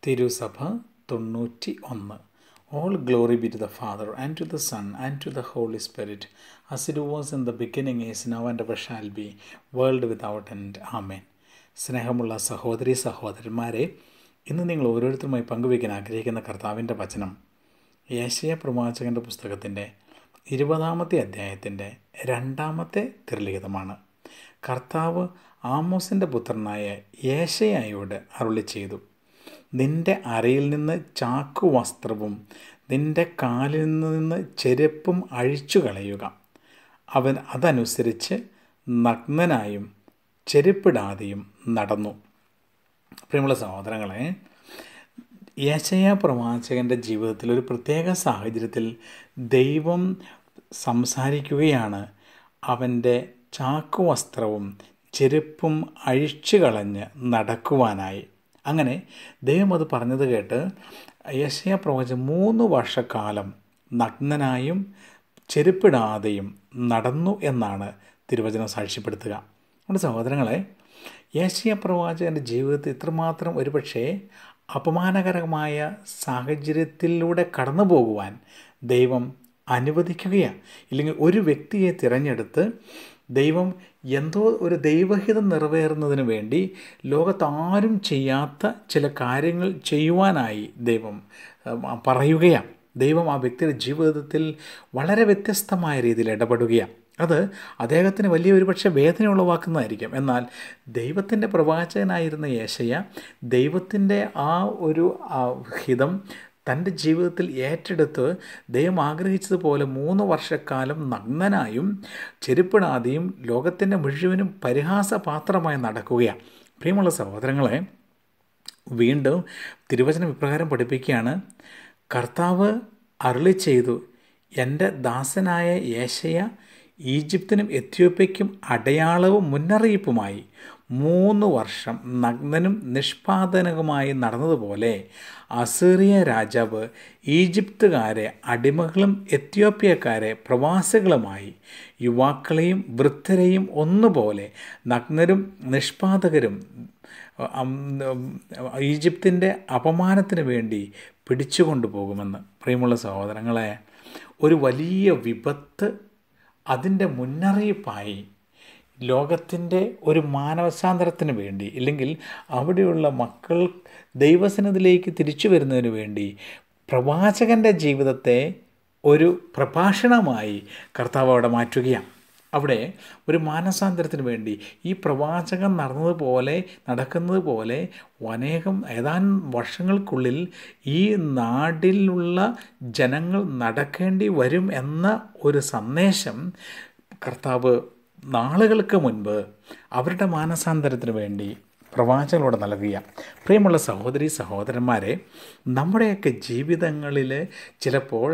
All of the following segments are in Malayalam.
തിരുസഭ 91. All glory be to the Father, and to the Son, and to the Holy Spirit, as it was in the beginning, is now, and ever shall be, world without end. Amen. സ്നേഹമുള്ള സഹോദരി സഹോദരന്മാരെ, ഇന്ന് നിങ്ങൾ ഓരോരുത്തരുമായി പങ്കുവയ്ക്കാൻ ആഗ്രഹിക്കുന്ന കർത്താവിൻ്റെ വചനം യേശയ്യാ പ്രവാചകൻ്റെ പുസ്തകത്തിൻ്റെ 20-ാമത്തെ അധ്യായത്തിൻ്റെ 2-ാമത്തെ തിരുലിഖിതമാണ്. കർത്താവ് ആമോസിൻ്റെ പുത്രനായ യേശയ്യായോട് അരുളി ചെയ്തു, നിന്റെ അരയിൽ നിന്ന് ചാക്കുവസ്ത്രവും നിന്റെ കാലിൽ നിന്ന് ചെരുപ്പും അഴിച്ചു കളയുക. അവൻ അതനുസരിച്ച് നഗ്നനായും ചെരുപ്പിടാതെയും നടന്നു. പ്രിയമുള്ള സഹോദരങ്ങളെ, യേശയ്യാ പ്രവാചകൻ്റെ ജീവിതത്തിൽ ഒരു പ്രത്യേക സാഹചര്യത്തിൽ ദൈവം സംസാരിക്കുകയാണ്. അവൻ്റെ ചാക്കുവസ്ത്രവും ചെരുപ്പും അഴിച്ചു കളഞ്ഞ് നടക്കുവാനായി. അങ്ങനെ ദൈവം അത് പറഞ്ഞത് കേട്ട് യേശയ്യാ പ്രവാചകൻ 3 വർഷക്കാലം നഗ്നനായും ചെരുപ്പിടാതെയും നടന്നു എന്നാണ് തിരുവചനം സാക്ഷ്യപ്പെടുത്തുക. നമ്മുടെ സഹോദരങ്ങളെ, യേശയ്യാ പ്രവാചകൻ്റെ ജീവിതത്തിൽ ഇത്രമാത്രം ഒരുപക്ഷെ അപമാനകരമായ സാഹചര്യത്തിലൂടെ കടന്നു പോകുവാൻ ദൈവം അനുവദിക്കുകയാണ്. ഇല്ലെങ്കിൽ ഒരു വ്യക്തിയെ തിരഞ്ഞെടുത്ത് ദൈവം എന്തോ ഒരു ദൈവഹിതം നിറവേറുന്നതിന് വേണ്ടി ലോകത്താരും ചെയ്യാത്ത ചില കാര്യങ്ങൾ ചെയ്യുവാനായി ദൈവം പറയുകയാണ്. ദൈവം ആ വ്യക്തിയുടെ ജീവിതത്തിൽ വളരെ വ്യത്യസ്തമായ രീതിയിൽ ഇടപെടുകയാണ്. അത് അദ്ദേഹത്തിന് വലിയ ഒരുപക്ഷെ വേദന ഉളവാക്കുന്നതായിരിക്കും. എന്നാൽ ദൈവത്തിൻ്റെ പ്രവാചകനായിരുന്ന യേശയ്യാ ദൈവത്തിൻ്റെ ആ ഒരു ഹിതം തൻ്റെ ജീവിതത്തിൽ ഏറ്റെടുത്ത് ദൈവം ആഗ്രഹിച്ചതുപോലെ 3 വർഷക്കാലം നഗ്നനായും ചെരുപ്പിടാതെയും ലോകത്തിൻ്റെ മുഴുവനും പരിഹാസപാത്രമായി നടക്കുകയാണ്. പ്രിയമുള്ള സഹോദരങ്ങളെ, വീണ്ടും തിരുവചനം ഇപ്രകാരം പഠിപ്പിക്കുകയാണ്. കർത്താവ് അരുളി ചെയ്തു, എൻ്റെ ദാസനായ യേശയ്യാ ഈജിപ്തിനും എത്യോപ്യയ്ക്കും അടയാളവും മുന്നറിയിപ്പുമായി 3 വർഷം നഗ്നനും നിഷ്പാദനവുമായി നടന്നതുപോലെ അസീറിയ രാജാവ് ഈജിപ്തുകാരെ അടിമകളും എത്യോപ്യക്കാരെ പ്രവാസികളുമായി യുവാക്കളെയും വൃദ്ധരെയും ഒന്നുപോലെ നഗ്നരും നിഷ്പാദകരും ഈജിപ്തിൻ്റെ അപമാനത്തിന് വേണ്ടി പിടിച്ചുകൊണ്ടുപോകുമെന്ന്. പ്രിയമുള്ള സഹോദരങ്ങളെ, ഒരു വലിയ വിപത്ത് അതിൻ്റെ മുന്നറിയിപ്പായി ലോകത്തിൻ്റെ ഒരു മാനവസാന്തരത്തിന് വേണ്ടി, ഇല്ലെങ്കിൽ അവിടെയുള്ള മക്കൾ ദൈവസന്നിധിയിലേക്ക് തിരിച്ചു വരുന്നതിന് വേണ്ടി പ്രവാചകൻ്റെ ജീവിതത്തെ ഒരു പ്രഭാഷണമായി കർത്താവ് അവിടെ മാറ്റുകയാണ്. അവിടെ ഒരു മാനസാന്തരത്തിന് വേണ്ടി ഈ പ്രവാചകൻ നടക്കുന്നത് പോലെ ഏതാനും വർഷങ്ങൾക്കുള്ളിൽ ഈ നാട്ടിലുള്ള ജനങ്ങൾ നടക്കേണ്ടി വരും എന്ന ഒരു സന്ദേശം കർത്താവ് നാളുകൾക്ക് മുൻപ് അവരുടെ മാനസാന്തരത്തിന് വേണ്ടി പ്രവാചകനോട് നൽകുക. പ്രിയമുള്ള സഹോദരി സഹോദരന്മാരെ, നമ്മുടെയൊക്കെ ജീവിതങ്ങളിൽ ചിലപ്പോൾ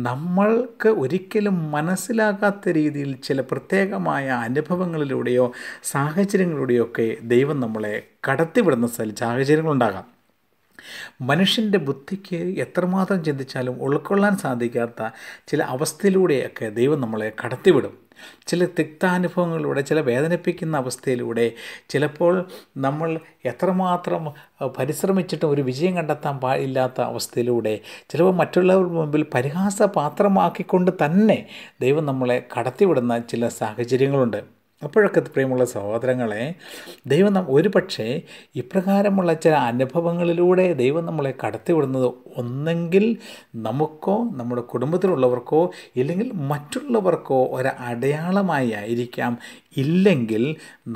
നമ്മൾക്ക് ഒരിക്കലും മനസ്സിലാകാത്ത രീതിയിൽ ചില പ്രത്യേകമായ അനുഭവങ്ങളിലൂടെയോ സാഹചര്യങ്ങളിലൂടെയോ ഒക്കെ ദൈവം നമ്മളെ കടത്തിവിടുന്ന സാഹചര്യങ്ങളുണ്ടാകാം. മനുഷ്യൻ്റെ ബുദ്ധിക്ക് എത്രമാത്രം ചിന്തിച്ചാലും ഉൾക്കൊള്ളാൻ സാധിക്കാത്ത ചില അവസ്ഥയിലൂടെയൊക്കെ ദൈവം നമ്മളെ കടത്തിവിടും. ചില തിക്താനുഭവങ്ങളിലൂടെ, ചില വേദനിപ്പിക്കുന്ന അവസ്ഥയിലൂടെ, ചിലപ്പോൾ നമ്മൾ എത്രമാത്രം പരിശ്രമിച്ചിട്ടും ഒരു വിജയം കണ്ടെത്താൻ ഇല്ലാത്ത അവസ്ഥയിലൂടെ, ചിലപ്പോൾ മറ്റുള്ളവരുടെ മുമ്പിൽ പരിഹാസപാത്രമാക്കിക്കൊണ്ട് തന്നെ ദൈവം നമ്മളെ കടത്തിവിടുന്ന ചില സാഹചര്യങ്ങളുണ്ട്. അപ്പോഴൊക്കെ പ്രിയമുള്ള സഹോദരങ്ങളെ, ദൈവം ഒരുപക്ഷെ ഇപ്രകാരമുള്ള ചില അനുഭവങ്ങളിലൂടെ ദൈവം നമ്മളെ കടത്തിവിടുന്നത് ഒന്നെങ്കിൽ നമുക്കോ നമ്മുടെ കുടുംബത്തിലുള്ളവർക്കോ ഇല്ലെങ്കിൽ മറ്റുള്ളവർക്കോ ഒരു അടയാളമായി ആയിരിക്കാം. ഇല്ലെങ്കിൽ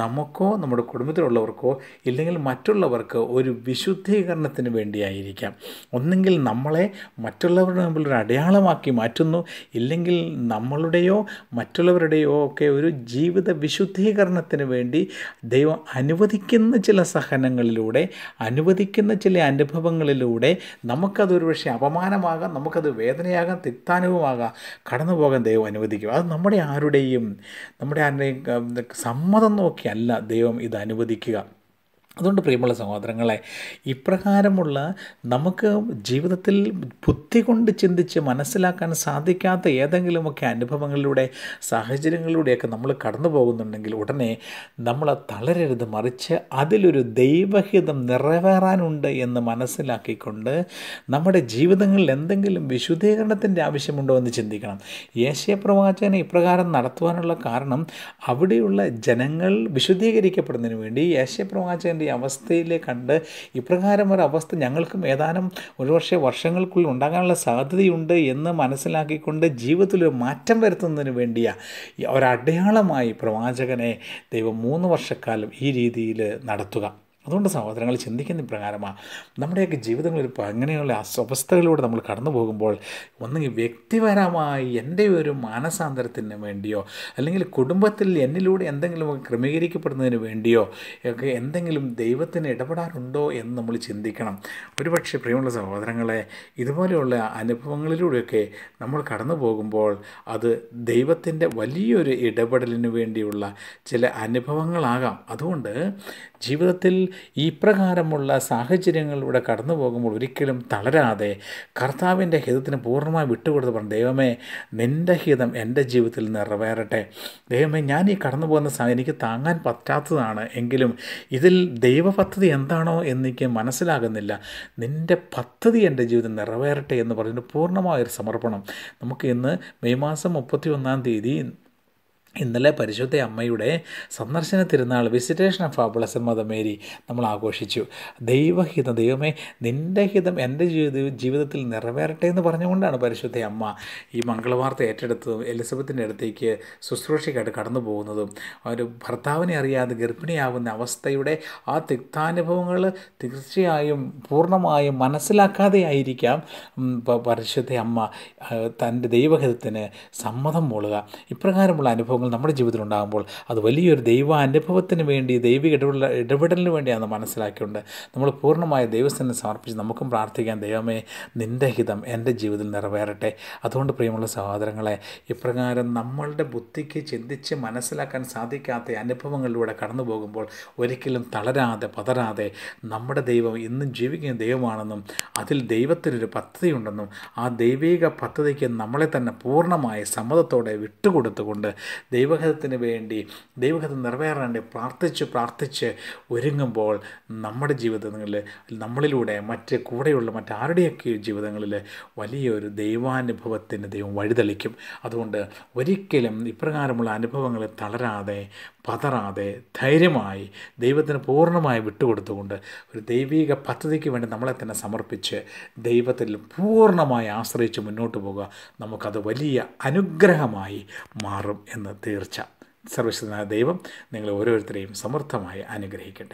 നമുക്കോ നമ്മുടെ കുടുംബത്തിലുള്ളവർക്കോ ഇല്ലെങ്കിൽ മറ്റുള്ളവർക്ക് ഒരു വിശുദ്ധീകരണത്തിന് വേണ്ടിയായിരിക്കാം. ഒന്നെങ്കിൽ നമ്മളെ മറ്റുള്ളവരുടെ മുമ്പിൽ ഒരു അടയാളമാക്കി മാറ്റുന്നു, ഇല്ലെങ്കിൽ നമ്മളുടെയോ മറ്റുള്ളവരുടെയോ ഒക്കെ ഒരു ജീവിത വിശുദ്ധീകരണത്തിന് വേണ്ടി ദൈവം അനുവദിക്കുന്ന ചില സഹനങ്ങളിലൂടെ, അനുവദിക്കുന്ന ചില അനുഭവങ്ങളിലൂടെ നമുക്കതൊരു പക്ഷേ അപമാനമാകാം, നമുക്കത് വേദനയാകാം, തിക്താനുഭവമാകാം, കടന്നു പോകാൻ ദൈവം അനുവദിക്കും. അത് നമ്മുടെ ആരുടെയും സമ്മതം നോക്കിയല്ല ദൈവം ഇത് അനുവദിക്കുക. അതുകൊണ്ട് പ്രിയമുള്ള സഹോദരങ്ങളെ, ഇപ്രകാരമുള്ള നമുക്ക് ജീവിതത്തിൽ ബുദ്ധി കൊണ്ട് ചിന്തിച്ച് മനസ്സിലാക്കാൻ സാധിക്കാത്ത ഏതെങ്കിലുമൊക്കെ അനുഭവങ്ങളിലൂടെ, സാഹചര്യങ്ങളിലൂടെയൊക്കെ നമ്മൾ കടന്നു പോകുന്നുണ്ടെങ്കിൽ ഉടനെ നമ്മൾ തളരരുത്, മറിച്ച് അതിലൊരു ദൈവഹിതം നിറവേറാനുണ്ട് എന്ന് മനസ്സിലാക്കിക്കൊണ്ട് നമ്മുടെ ജീവിതങ്ങളിൽ എന്തെങ്കിലും വിശുദ്ധീകരണത്തിൻ്റെ ആവശ്യമുണ്ടോ എന്ന് ചിന്തിക്കണം. യേശയ്യാപ്രവാചകനെ ഇപ്രകാരം നടത്തുവാനുള്ള കാരണം അവിടെയുള്ള ജനങ്ങൾ വിശുദ്ധീകരിക്കപ്പെടുന്നതിന് വേണ്ടി യേശയ്യാപ്രവാചകൻ്റെ ഈ അവസ്ഥയിലെ കണ്ട് ഇപ്രകാരം ഒരു അവസ്ഥ ഞങ്ങൾക്കും ഏതാനും ഒരുപക്ഷെ വർഷങ്ങൾക്കുള്ളിൽ ഉണ്ടാകാനുള്ള സാധ്യതയുണ്ട് എന്ന് മനസ്സിലാക്കിക്കൊണ്ട് ജീവിതത്തിലൊരു മാറ്റം വരുത്തുന്നതിന് വേണ്ടിയാണ് ഒരടയാളമായി പ്രവാചകനെ ദൈവം 3 വർഷക്കാലം ഈ രീതിയിൽ നടത്തുക. അതുകൊണ്ട് സഹോദരങ്ങൾ ചിന്തിക്കുന്ന ഇപ്രകാരമാണ്, നമ്മുടെയൊക്കെ ജീവിതങ്ങളിൽ ഇപ്പോൾ അങ്ങനെയുള്ള അവസ്ഥകളിലൂടെ നമ്മൾ കടന്നു പോകുമ്പോൾ ഒന്നുകിൽ വ്യക്തിപരമായി എൻ്റെ ഒരു മാനസാന്തരത്തിന് വേണ്ടിയോ, അല്ലെങ്കിൽ കുടുംബത്തിൽ എന്നിലൂടെ എന്തെങ്കിലും ക്രമീകരിക്കപ്പെടുന്നതിന് വേണ്ടിയോ ഒക്കെ എന്തെങ്കിലും ദൈവത്തിന് ഇടപെടാറുണ്ടോ എന്ന് നമ്മൾ ചിന്തിക്കണം. ഒരുപക്ഷെ പ്രിയമുള്ള സഹോദരങ്ങളെ, ഇതുപോലെയുള്ള അനുഭവങ്ങളിലൂടെയൊക്കെ നമ്മൾ കടന്നു പോകുമ്പോൾ അത് ദൈവത്തിൻ്റെ വലിയൊരു ഇടപെടലിന് വേണ്ടിയുള്ള ചില അനുഭവങ്ങളാകാം. അതുകൊണ്ട് ജീവിതത്തിൽ ഈ പ്രകാരമുള്ള സാഹചര്യങ്ങളിലൂടെ കടന്നു പോകുമ്പോൾ ഒരിക്കലും തളരാതെ കർത്താവിൻ്റെ ഹിതത്തിന് പൂർണ്ണമായി വിട്ടുകൊടുത്ത് പറഞ്ഞു, ദൈവമേ നിൻ്റെ ഹിതം എൻ്റെ ജീവിതത്തിൽ നിറവേറട്ടെ. ദൈവമേ ഞാൻ ഈ കടന്നു പോകുന്ന എനിക്ക് താങ്ങാൻ പറ്റാത്തതാണ്, എങ്കിലും ഇതിൽ ദൈവപദ്ധതി എന്താണോ എന്നെനിക്ക് മനസ്സിലാകുന്നില്ല. നിൻ്റെ പദ്ധതി എൻ്റെ ജീവിതം നിറവേറട്ടെ എന്ന് പറഞ്ഞിട്ട് പൂർണ്ണമായൊരു സമർപ്പണം. നമുക്ക് ഇന്ന് മെയ് മാസം 31 ഇന്നലെ പരിശുദ്ധ അമ്മയുടെ സന്ദർശന തിരുനാൾ, visitation of blessed mother Mary നമ്മൾ ആഘോഷിച്ചു. ദൈവഹിതം, ദൈവമേ നിൻ്റെ ഹിതം എൻ്റെ ജീവിതത്തിൽ നിറവേറട്ടെ എന്ന് പറഞ്ഞുകൊണ്ടാണ് പരിശുദ്ധ അമ്മ ഈ മംഗളവാർത്ത ഏറ്റെടുത്തതും എലിസബത്തിൻ്റെ അടുത്തേക്ക് ശുശ്രൂഷയ്ക്കായിട്ട് കടന്നു പോകുന്നതും. ഒരു ഭർത്താവിനെ അറിയാതെ ഗർഭിണിയാവുന്ന അവസ്ഥയുടെ ആ തിക്താനുഭവങ്ങൾ തീർച്ചയായും പൂർണ്ണമായും മനസ്സിലാക്കാതെ ആയിരിക്കാം പരിശുദ്ധ അമ്മ തൻ്റെ ദൈവഹിതത്തിന് സമ്മതം മൂളുക. ഇപ്രകാരമുള്ള അനുഭവങ്ങൾ നമ്മുടെ ജീവിതത്തിൽ ഉണ്ടാകുമ്പോൾ അത് വലിയൊരു ദൈവ അനുഭവത്തിന് വേണ്ടി, ദൈവിക ഇടപെടലിന് വേണ്ടിയാണെന്ന് മനസ്സിലാക്കിക്കൊണ്ട് നമ്മൾ പൂർണ്ണമായ ദൈവസ്ഥനെ സമർപ്പിച്ച് നമുക്കും പ്രാർത്ഥിക്കാൻ, ദൈവമേ നിൻ്റെ ഹിതം എൻ്റെ ജീവിതത്തിൽ നിറവേറട്ടെ. അതുകൊണ്ട് പ്രിയമുള്ള സഹോദരങ്ങളെ, ഇപ്രകാരം നമ്മളുടെ ബുദ്ധിക്ക് ചിന്തിച്ച് മനസ്സിലാക്കാൻ സാധിക്കാത്ത അനുഭവങ്ങളിലൂടെ കടന്നു പോകുമ്പോൾ ഒരിക്കലും തളരാതെ പതരാതെ നമ്മുടെ ദൈവം ഇന്നും ജീവിക്കുന്ന ദൈവമാണെന്നും അതിൽ ദൈവത്തിനൊരു പദ്ധതിയുണ്ടെന്നും ആ ദൈവിക പദ്ധതിക്ക് നമ്മളെ തന്നെ പൂർണ്ണമായ സമ്മതത്തോടെ വിട്ടുകൊടുത്തുകൊണ്ട് ദൈവഹിതത്തിന് വേണ്ടി, ദൈവഹിതം നിറവേറാണ്ട് പ്രാർത്ഥിച്ച് ഒരുങ്ങുമ്പോൾ നമ്മുടെ ജീവിതങ്ങളിൽ നമ്മളിലൂടെ കൂടെയുള്ള മറ്റാരുടെയൊക്കെ ജീവിതങ്ങളിൽ വലിയൊരു ദൈവാനുഭവത്തിന് ദൈവം വഴിതെളിക്കും. അതുകൊണ്ട് ഒരിക്കലും ഇപ്രകാരമുള്ള അനുഭവങ്ങൾ തളരാതെ പതറാതെ ധൈര്യമായി ദൈവത്തിന് പൂർണ്ണമായി വിട്ടുകൊടുത്തുകൊണ്ട് ഒരു ദൈവിക പദ്ധതിക്ക് വേണ്ടി നമ്മളെ തന്നെ സമർപ്പിച്ച് ദൈവത്തിൽ പൂർണ്ണമായി ആശ്രയിച്ച് മുന്നോട്ട് പോകുക. നമുക്കത് വലിയ അനുഗ്രഹമായി മാറും എന്ന് തീർച്ച. സർവശക്തനായ ദൈവം നിങ്ങളെ ഓരോരുത്തരെയും സമൃദ്ധമായി അനുഗ്രഹിക്കട്ടെ.